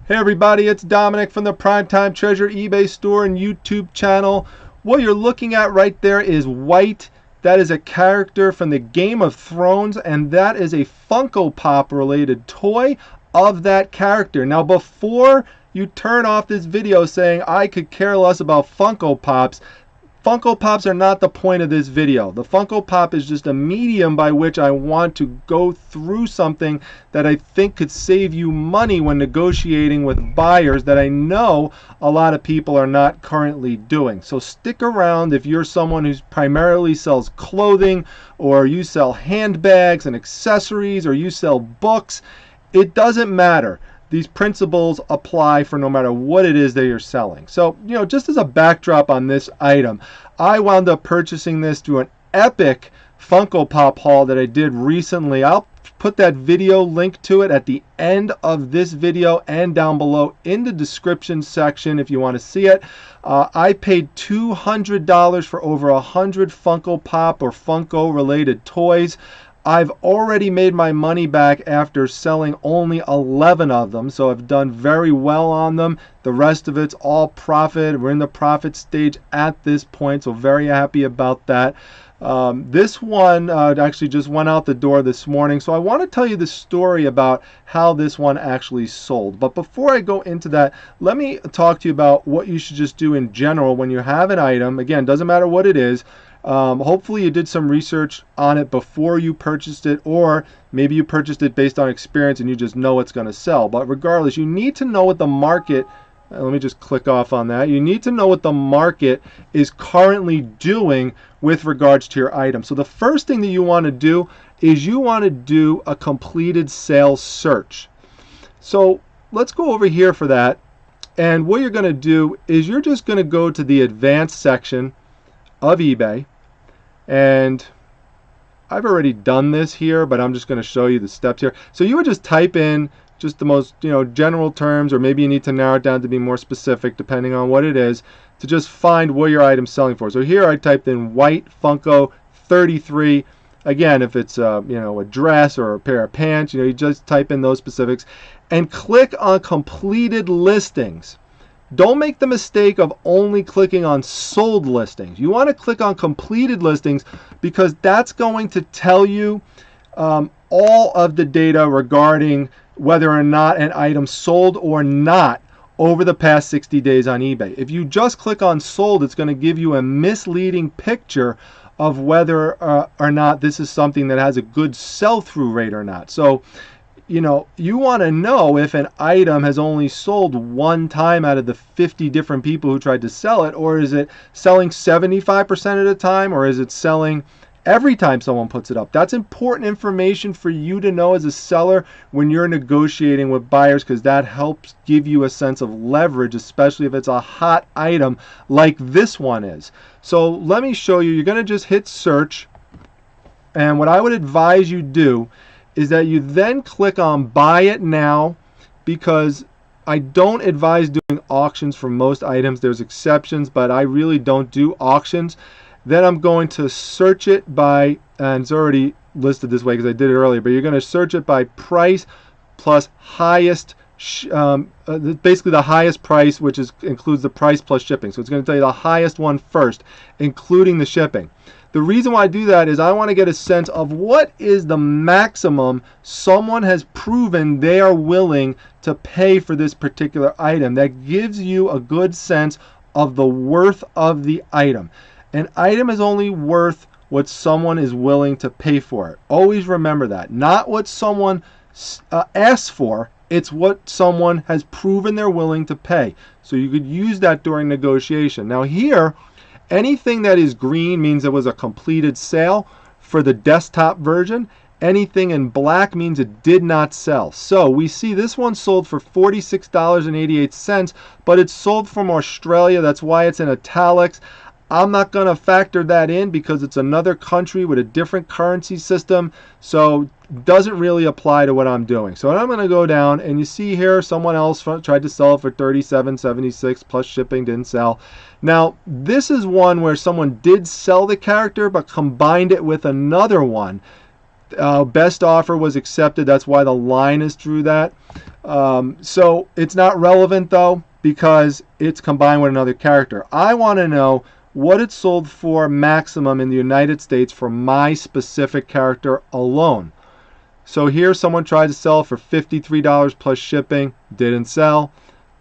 Hey everybody, it's Dominic from the Primetime Treasure eBay store and YouTube channel. What you're looking at right there is White. That is a character from the Game of Thrones, and that is a Funko Pop related toy of that character. Now before you turn off this video saying I could care less about Funko Pops are not the point of this video. The Funko Pop is just a medium by which I want to go through something that I think could save you money when negotiating with buyers that I know a lot of people are not currently doing. So stick around if you're someone who primarily sells clothing, or you sell handbags and accessories, or you sell books. It doesn't matter. These principles apply for no matter what it is that you're selling. So, just as a backdrop on this item, I wound up purchasing this through an epic Funko Pop haul that I did recently. I'll put that video link to it at the end of this video and down below in the description section if you want to see it. I paid $200 for over 100 Funko Pop or Funko related toys. I've already made my money back after selling only 11 of them, so I've done very well on them. The rest of it's all profit. We're in the profit stage at this point, so very happy about that. This one actually just went out the door this morning, so I want to tell you the story about how this one actually sold. But before I go into that, let me talk to you about what you should just do in general when you have an item. Again, doesn't matter what it is. Hopefully you did some research on it before you purchased it, or maybe you purchased it based on experience and you just know it's going to sell. But regardless, you need to know what the market, let me just click off on that. You need to know what the market is currently doing with regards to your item. So the first thing that you want to do is you want to do a completed sales search. So let's go over here for that. And what you're going to do is you're just going to go to the advanced section of eBay, and I've already done this here, but I'm just going to show you the steps here. So you would just type in just the most general terms, or maybe you need to narrow it down to be more specific depending on what it is, to just find what your item's selling for. So here I typed in White Funko 33. Again, if it's a dress or a pair of pants, you just type in those specifics and click on completed listings. Don't make the mistake of only clicking on sold listings. You want to click on completed listings because that's going to tell you all of the data regarding whether or not an item sold or not over the past 60 days on eBay. If you just click on sold, it's going to give you a misleading picture of whether or not this is something that has a good sell-through rate or not. So you want to know if an item has only sold one time out of the 50 different people who tried to sell it, or is it selling 75% of the time, or is it selling every time someone puts it up? That's important information for you to know as a seller when you're negotiating with buyers, because that helps give you a sense of leverage, especially if it's a hot item like this one is. So let me show you. You're going to just hit search, and what I would advise you do is that you then click on buy it now, because I don't advise doing auctions for most items. There's exceptions, but I really don't do auctions. Then I'm going to search it by, and it's already listed this way because I did it earlier, but you're going to search it by price plus highest, basically the highest price, which includes the price plus shipping. So it's going to tell you the highest one first, including the shipping. The reason why I do that is I want to get a sense of what is the maximum someone has proven they are willing to pay for this particular item. That gives you a good sense of the worth of the item. An item is only worth what someone is willing to pay for it. Always remember that. Not what someone asks for, it's what someone has proven they're willing to pay. So you could use that during negotiation. Now here, anything that is green means it was a completed sale for the desktop version. Anything in black means it did not sell. So we see this one sold for $46.88, but it's sold from Australia. That's why it's in italics. I'm not going to factor that in because it's another country with a different currency system, so it doesn't really apply to what I'm doing. So I'm going to go down, and you see here someone else tried to sell it for $37.76 plus shipping, didn't sell. Now this is one where someone did sell the character but combined it with another one. Best offer was accepted. That's why the line is through that. So it's not relevant though because it's combined with another character. I want to know what it sold for maximum in the United States for my specific character alone. So here someone tried to sell for $53 plus shipping, didn't sell.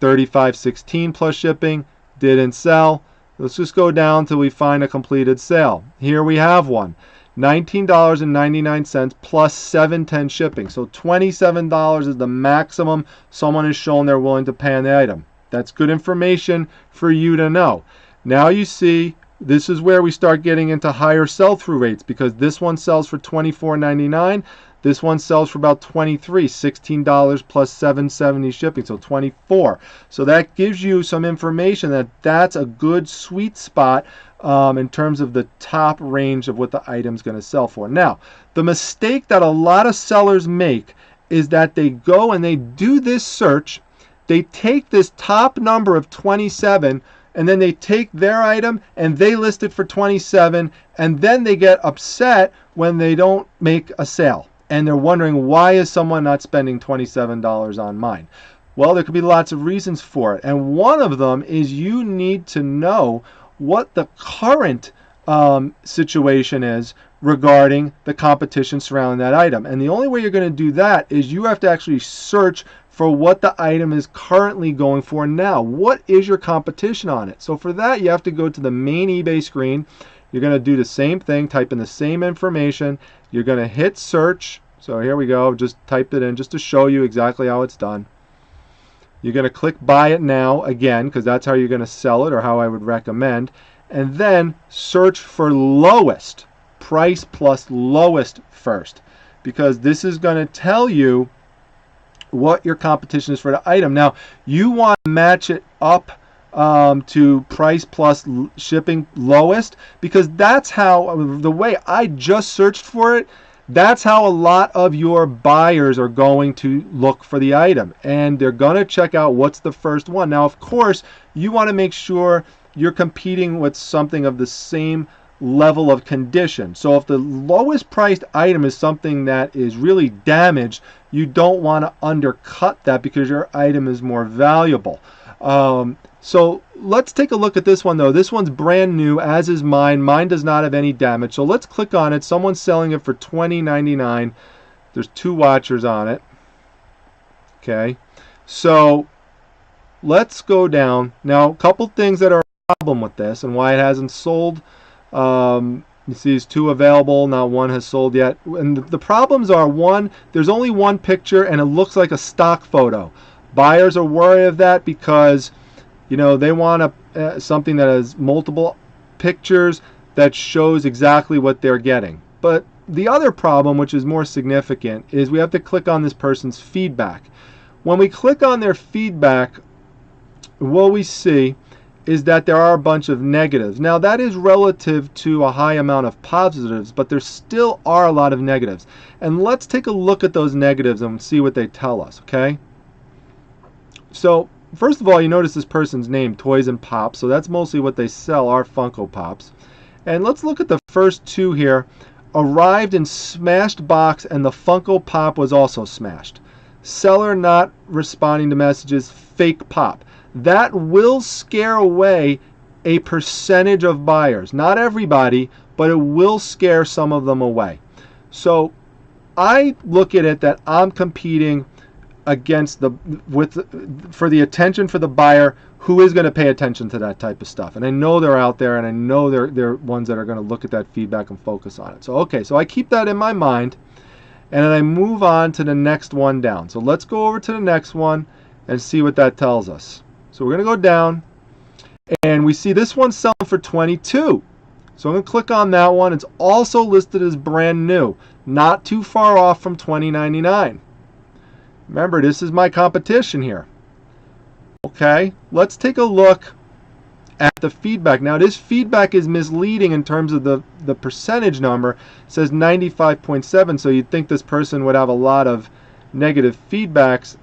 $35.16 plus shipping, didn't sell. Let's just go down till we find a completed sale. Here we have one. $19.99 plus $7.10 shipping. So $27 is the maximum someone has shown they're willing to pay on the item. That's good information for you to know. Now you see, this is where we start getting into higher sell-through rates because this one sells for $24.99. This one sells for about $23, $16 plus $7.70 shipping, so $24. So that gives you some information that that's a good sweet spot in terms of the top range of what the item's going to sell for. Now, the mistake that a lot of sellers make is that they go and they do this search. They take this top number of 27 and then they take their item and they list it for 27, and then they get upset when they don't make a sale. And they're wondering, why is someone not spending $27 on mine? Well, there could be lots of reasons for it. And one of them is you need to know what the current situation is regarding the competition surrounding that item. And the only way you're going to do that is you have to actually search for what the item is currently going for now. What is your competition on it? So for that, you have to go to the main eBay screen. You're going to do the same thing, type in the same information. You're going to hit search. So here we go. Just type it in just to show you exactly how it's done. You're going to click buy it now again because that's how you're going to sell it, or how I would recommend. And then search for lowest, price plus lowest first, because this is going to tell you what your competition is for the item. Now, you want to match it up to price plus shipping lowest, because that's how, the way I just searched for it, that's how a lot of your buyers are going to look for the item, and they're going to check out what's the first one. Now, of course, you want to make sure you're competing with something of the same level of condition. So if the lowest priced item is something that is really damaged, you don't want to undercut that because your item is more valuable. So let's take a look at this one though. This one's brand new, as is mine. Mine does not have any damage. So let's click on it. Someone's selling it for $20.99. There's 2 watchers on it. Okay. So let's go down. Now, a couple things that are a problem with this and why it hasn't sold. You see there's 2 available, not one has sold yet. And the problems are, one, there's only one picture and it looks like a stock photo. Buyers are worried of that because, you know, they want something that has multiple pictures that shows exactly what they're getting. But the other problem, which is more significant, is we have to click on this person's feedback. When we click on their feedback, what we see is that there are a bunch of negatives. Now, that is relative to a high amount of positives, but there still are a lot of negatives. And let's take a look at those negatives and see what they tell us, okay? So, first of all, you notice this person's name, Toys and Pops, so that's mostly what they sell, are Funko Pops. And let's look at the first 2 here. Arrived in smashed box, and the Funko Pop was also smashed. Seller not responding to messages, fake pop. That will scare away a percentage of buyers. Not everybody, but it will scare some of them away. So I look at it that I'm competing against for the attention for the buyer who is going to pay attention to that type of stuff. And I know they're out there, and I know they're ones that are going to look at that feedback and focus on it. So okay, so I keep that in my mind, and then I move on to the next one down. So let's go over to the next one and see what that tells us. So we're going to go down, and we see this one's selling for $22. So I'm going to click on that one. It's also listed as brand new, not too far off from $20.99. Remember, this is my competition here. Okay, let's take a look at the feedback. Now, this feedback is misleading in terms of the percentage number. It says 95.7, so you'd think this person would have a lot of negative feedbacks,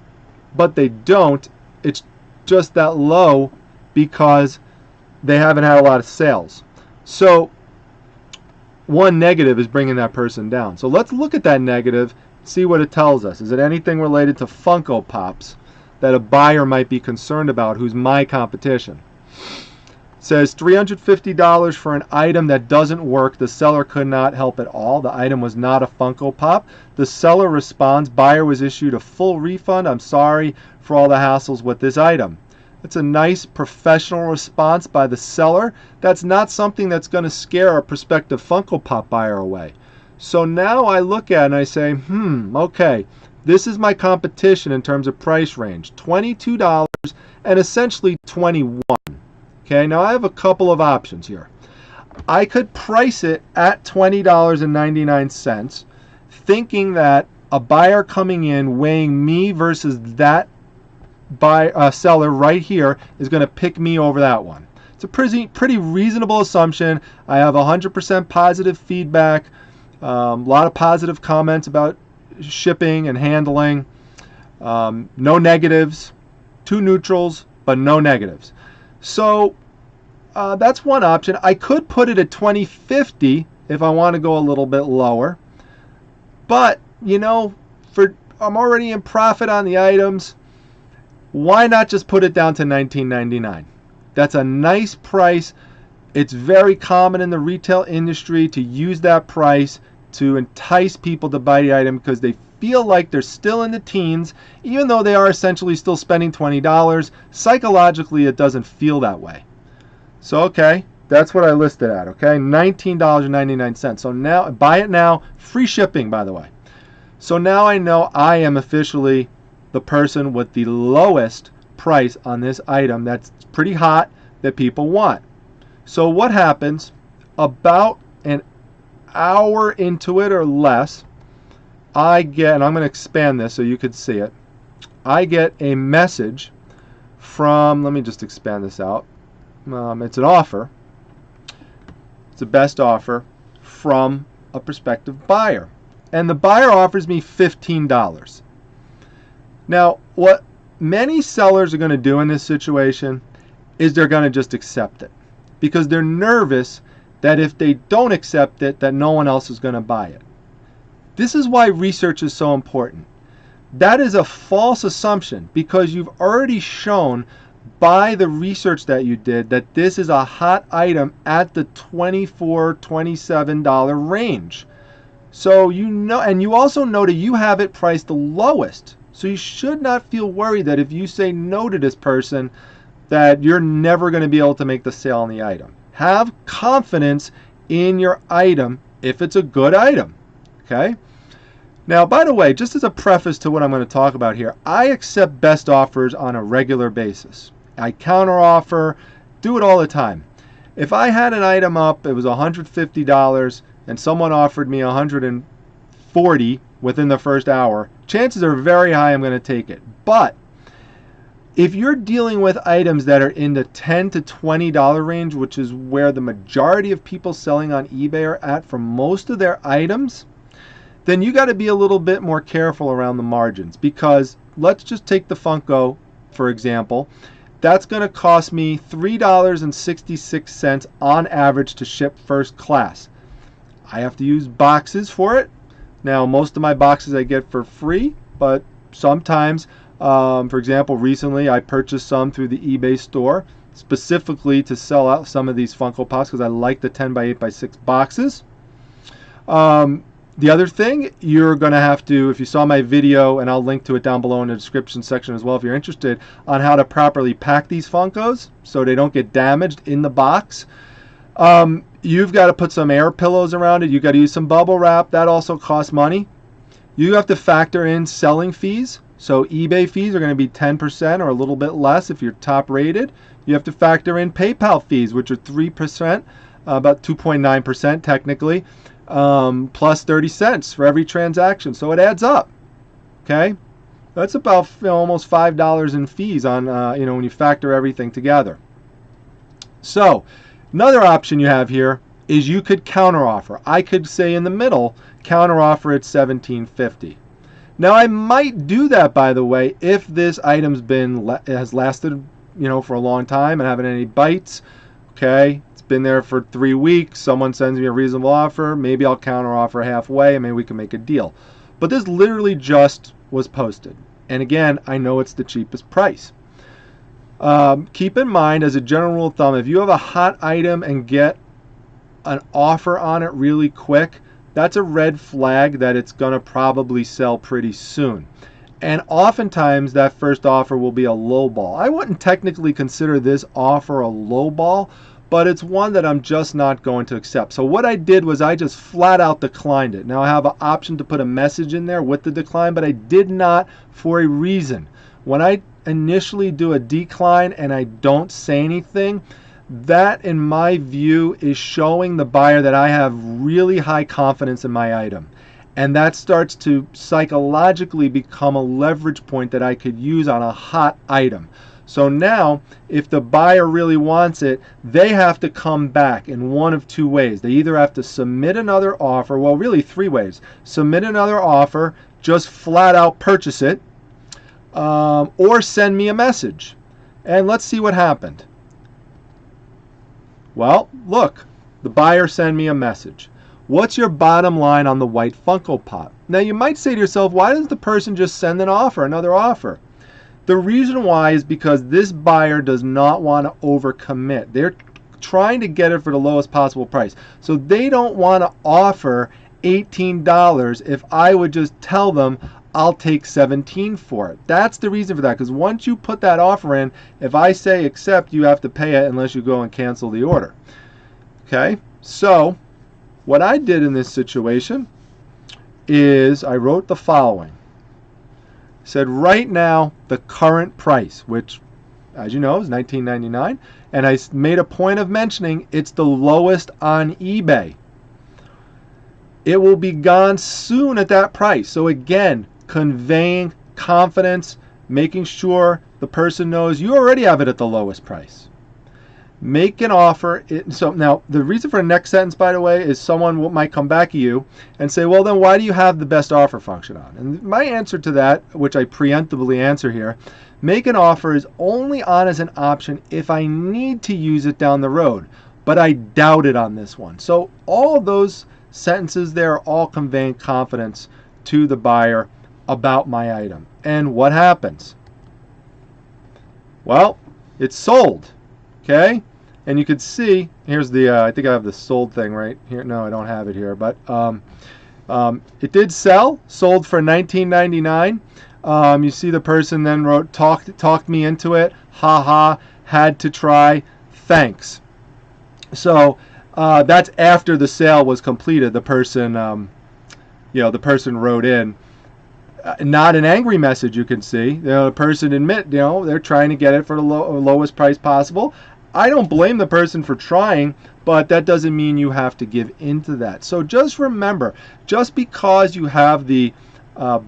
but they don't. It's just that low because they haven't had a lot of sales. So one negative is bringing that person down. So let's look at that negative, see what it tells us. Is it anything related to Funko Pops that a buyer might be concerned about who's my competition? It says $350 for an item that doesn't work. The seller could not help at all. The item was not a Funko Pop. The seller responds, buyer was issued a full refund. I'm sorry for all the hassles with this item. It's a nice professional response by the seller. That's not something that's going to scare a prospective Funko Pop buyer away. So now I look at it and I say, okay, this is my competition in terms of price range, $22 and essentially $21. Okay, now I have a couple of options here. I could price it at $20.99, thinking that a buyer coming in weighing me versus that seller right here is going to pick me over that one. It's a pretty reasonable assumption. I have 100% positive feedback, a lot of positive comments about shipping and handling, no negatives, 2 neutrals, but no negatives. So that's one option. I could put it at $20.50 if I want to go a little bit lower, but you know, I'm already in profit on the items. Why not just put it down to $19.99? That's a nice price. It's very common in the retail industry to use that price to entice people to buy the item because they feel like they're still in the teens, even though they are essentially still spending $20. Psychologically, it doesn't feel that way. So, okay, that's what I listed at, okay? $19.99. So now, buy it now, free shipping, by the way. So now I know I am officially the person with the lowest price on this item that's pretty hot that people want. So what happens about an hour into it or less, I get, and I'm going to expand this so you could see it, I get a message from, let me just expand this out. It's an offer. It's a best offer from a prospective buyer. And the buyer offers me $15. Now, what many sellers are going to do in this situation is they're going to just accept it because they're nervous that if they don't accept it, that no one else is going to buy it. This is why research is so important. That is a false assumption because you've already shown by the research that you did that this is a hot item at the $24, $27 range. So you know, and you also know that you have it priced the lowest. So you should not feel worried that if you say no to this person, that you're never going to be able to make the sale on the item. Have confidence in your item if it's a good item. Okay? Now, by the way, just as a preface to what I'm going to talk about here, I accept best offers on a regular basis. I counter offer, do it all the time. If I had an item up, it was $150, and someone offered me $140 within the first hour, chances are very high I'm going to take it. But if you're dealing with items that are in the $10 to $20 range, which is where the majority of people selling on eBay are at for most of their items, then you got to be a little bit more careful around the margins, because let's just take the Funko, for example. That's going to cost me $3.66 on average to ship first class. I have to use boxes for it. Now, most of my boxes I get for free, but sometimes, for example, recently I purchased some through the eBay store specifically to sell out some of these Funko Pops because I like the 10 by 8 by 6 boxes. The other thing, you're going to have to, if you saw my video, and I'll link to it down below in the description section as well if you're interested, on how to properly pack these Funkos so they don't get damaged in the box. You've got to put some air pillows around it. You've got to use some bubble wrap. That also costs money. You have to factor in selling fees. So eBay fees are going to be 10% or a little bit less if you're top rated. You have to factor in PayPal fees, which are 3%, about 2.9% technically, plus 30 cents for every transaction. So it adds up. Okay, that's about almost $5 in fees on when you factor everything together. So another option you have here is you could counteroffer. I could say in the middle, counteroffer at $17.50. Now I might do that, by the way, if this item's has lasted, for a long time and haven't any bites. Okay, it's been there for 3 weeks. Someone sends me a reasonable offer. Maybe I'll counteroffer halfway and maybe we can make a deal. But this literally just was posted. And again, I know it's the cheapest price. Keep in mind, as a general rule of thumb, if you have a hot item and get an offer on it really quick, that's a red flag that it's going to probably sell pretty soon. And oftentimes that first offer will be a low ball. I wouldn't technically consider this offer a low ball, but it's one that I'm just not going to accept. So what I did was I just flat out declined it. Now I have an option to put a message in there with the decline, but I did not for a reason. When I initially do a decline and I don't say anything, that in my view is showing the buyer that I have really high confidence in my item. And that starts to psychologically become a leverage point that I could use on a hot item. So now, if the buyer really wants it, they have to come back in one of two ways. They either have to submit another offer, well, really three ways. Submit another offer, just flat out purchase it, or send me a message. And let's see what happened. Well, look, the buyer sent me a message. What's your bottom line on the white Funko Pop? Now you might say to yourself, why does the person just send an offer, another offer? The reason why is because this buyer does not want to overcommit. They're trying to get it for the lowest possible price. So they don't want to offer $18 if I would just tell them I'll take $17 for it. That's the reason for that, because once you put that offer in, if I say accept, you have to pay it unless you go and cancel the order. Okay, so what I did in this situation is I wrote the following. I said right now the current price, which as you know is $19.99, and I made a point of mentioning it's the lowest on eBay. It will be gone soon at that price. So again, conveying confidence, making sure the person knows you already have it at the lowest price. Make an offer. So now the reason for the next sentence, by the way, is someone might come back to you and say, well, then why do you have the best offer function on? And my answer to that, which I preemptively answer here, make an offer is only on as an option if I need to use it down the road, but I doubt it on this one. So all those sentences there are all conveying confidence to the buyer about my item. And what happens? Well, it's sold. Okay, and you could see, here's the, I think I have the sold thing right here. No, I don't have it here, but it did sell, sold for $19.99. You see the person then wrote, talked me into it, haha, had to try, thanks. So that's after the sale was completed. The person, the person wrote in, not an angry message, you can see. The person admit, they're trying to get it for the lowest price possible. I don't blame the person for trying, but that doesn't mean you have to give into that. So just remember, just because you have the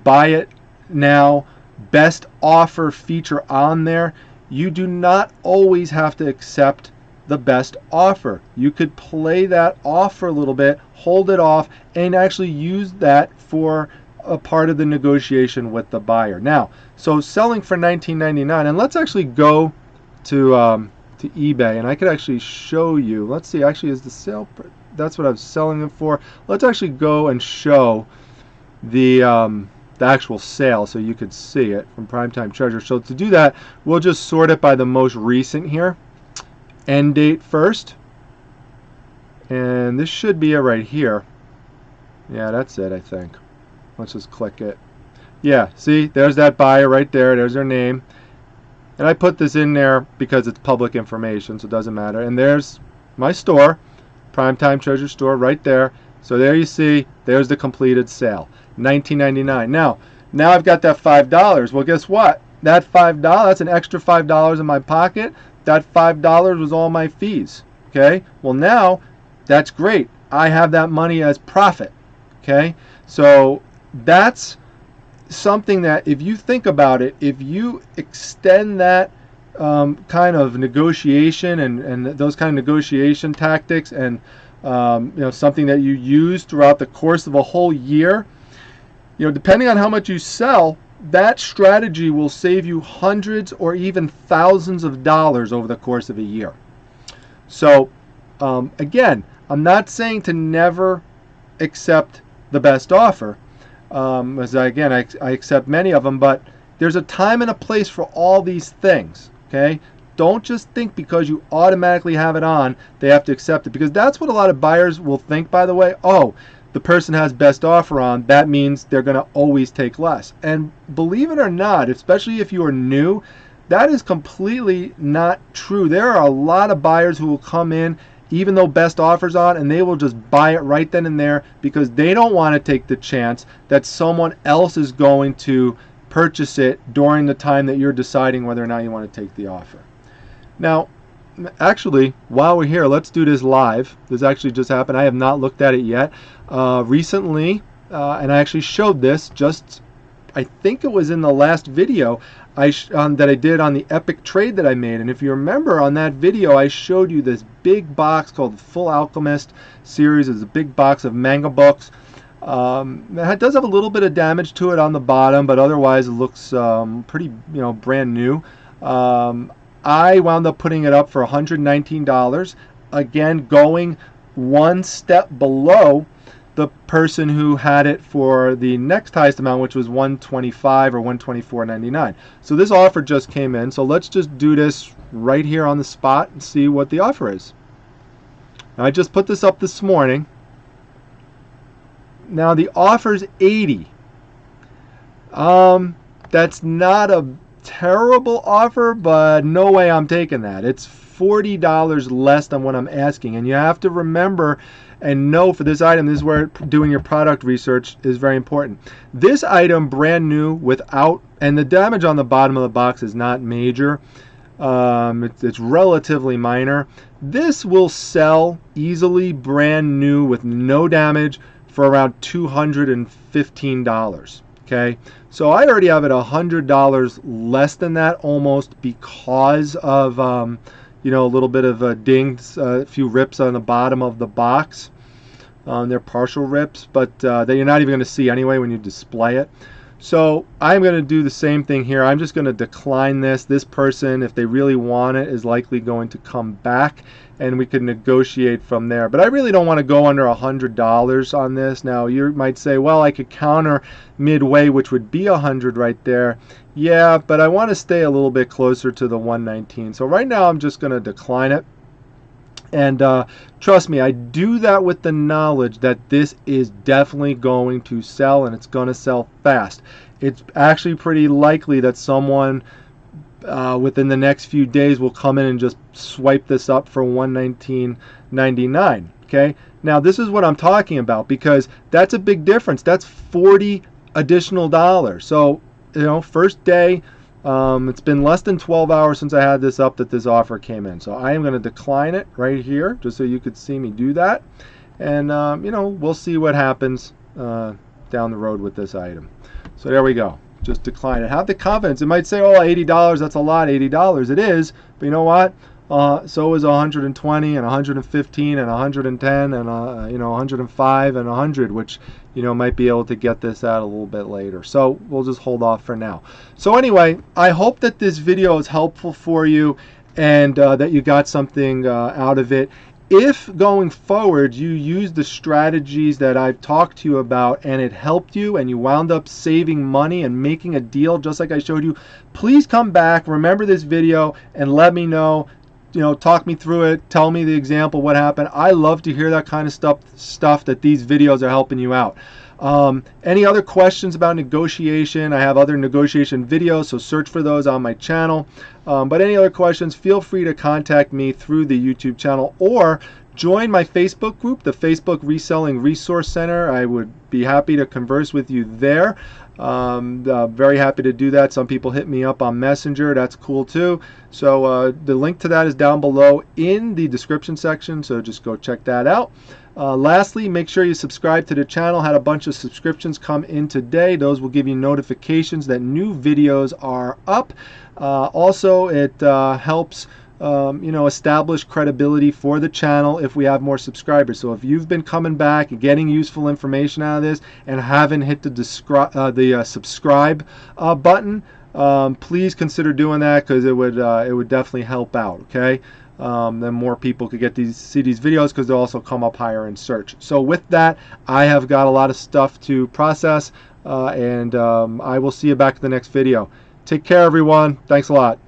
buy it now best offer feature on there, you do not always have to accept the best offer. You could play that off for a little bit, hold it off, and actually use that for a part of the negotiation with the buyer. Now, so selling for $19.99, and let's actually go to eBay, and I could actually show you. Let's see, actually is the sale, that's what I was selling it for. Let's actually go and show the actual sale so you could see it from Primetime Treasure. So to do that, we'll just sort it by the most recent here. End date first, and this should be it right here. Yeah, that's it, I think. Let's just click it. Yeah, see, there's that buyer right there. There's their name. And I put this in there because it's public information, so it doesn't matter. And there's my store, Primetime Treasure Store, right there. So there you see, there's the completed sale, $19.99. Now I've got that $5. Well, guess what? That $5, that's an extra $5 in my pocket. That $5 was all my fees. Okay? Well, now that's great. I have that money as profit. Okay? So that's something that, if you think about it, if you extend that kind of negotiation and those kind of negotiation tactics and something that you use throughout the course of a whole year, depending on how much you sell, that strategy will save you hundreds or even thousands of dollars over the course of a year. So again, I'm not saying to never accept the best offer. As again, I accept many of them, but there's a time and a place for all these things. Okay, don't just think because you automatically have it on, they have to accept it, because that's what a lot of buyers will think, by the way. Oh, the person has best offer on, that means they're going to always take less. And believe it or not, especially if you are new, that is completely not true. There are a lot of buyers who will come in even though best offer's on, and they will just buy it right then and there because they don't want to take the chance that someone else is going to purchase it during the time that you're deciding whether or not you want to take the offer. Now, actually, while we're here, let's do this live. This actually just happened. I have not looked at it yet. Recently, and I actually showed this just, I think it was in the last video that I did on the epic trade that I made. And if you remember on that video, I showed you this big box called the Full Alchemist series. It's a big box of manga books. It does have a little bit of damage to it on the bottom, but otherwise it looks pretty, brand new. I wound up putting it up for $119. Again, going one step below the person who had it for the next highest amount, which was $125 or $124.99. So this offer just came in. So let's just do this right here on the spot and see what the offer is. Now, I just put this up this morning. Now the offer's $80. That's not a terrible offer, but no way I'm taking that. It's $40 less than what I'm asking. And you have to remember and know for this item, this is where doing your product research is very important. This item, brand new, without, and the damage on the bottom of the box is not major. It's relatively minor. This will sell easily, brand new, with no damage, for around $215. Okay, so I already have it $100 less than that, almost, because of a little bit of dings, a few rips on the bottom of the box. They're partial rips, but that you're not even going to see anyway when you display it. So I'm going to do the same thing here. I'm just going to decline this. This person, if they really want it, is likely going to come back, and we can negotiate from there. But I really don't want to go under $100 on this. Now, you might say, well, I could counter midway, which would be $100 right there. Yeah, but I want to stay a little bit closer to the $119. So right now, I'm just going to decline it. And trust me, I do that with the knowledge that this is definitely going to sell, and it's going to sell fast. It's actually pretty likely that someone within the next few days will come in and just swipe this up for $119.99. Okay, now this is what I'm talking about, because that's a big difference. That's $40 additional dollars. So first day. It's been less than 12 hours since I had this up that this offer came in. So I am going to decline it right here, just so you could see me do that. And, we'll see what happens down the road with this item. So there we go. Just decline it. Have the confidence. It might say, oh, $80, that's a lot, $80. It is. But you know what? So is 120 and 115 and 110 and 105 and 100, which might be able to get this out a little bit later. So we'll just hold off for now. So anyway, I hope that this video is helpful for you and that you got something out of it. If going forward you use the strategies that I've talked to you about and it helped you and you wound up saving money and making a deal just like I showed you, please come back, remember this video, and let me know. Talk me through it, tell me the example, what happened. I love to hear that kind of stuff that these videos are helping you out. Any other questions about negotiation? I have other negotiation videos, so search for those on my channel. But any other questions, feel free to contact me through the YouTube channel or join my Facebook group, the Facebook Reselling Resource Center. I would be happy to converse with you there. Very happy to do that. Some people hit me up on Messenger. That's cool too. So the link to that is down below in the description section, so just go check that out. Lastly, make sure you subscribe to the channel. Had a bunch of subscriptions come in today. Those will give you notifications that new videos are up. Also, it helps establish credibility for the channel if we have more subscribers. So if you've been coming back and getting useful information out of this and haven't hit the subscribe button, please consider doing that, because it would definitely help out. Okay. then more people could see these videos, because they'll also come up higher in search. So with that, I have got a lot of stuff to process, and I will see you back in the next video. Take care, everyone. Thanks a lot.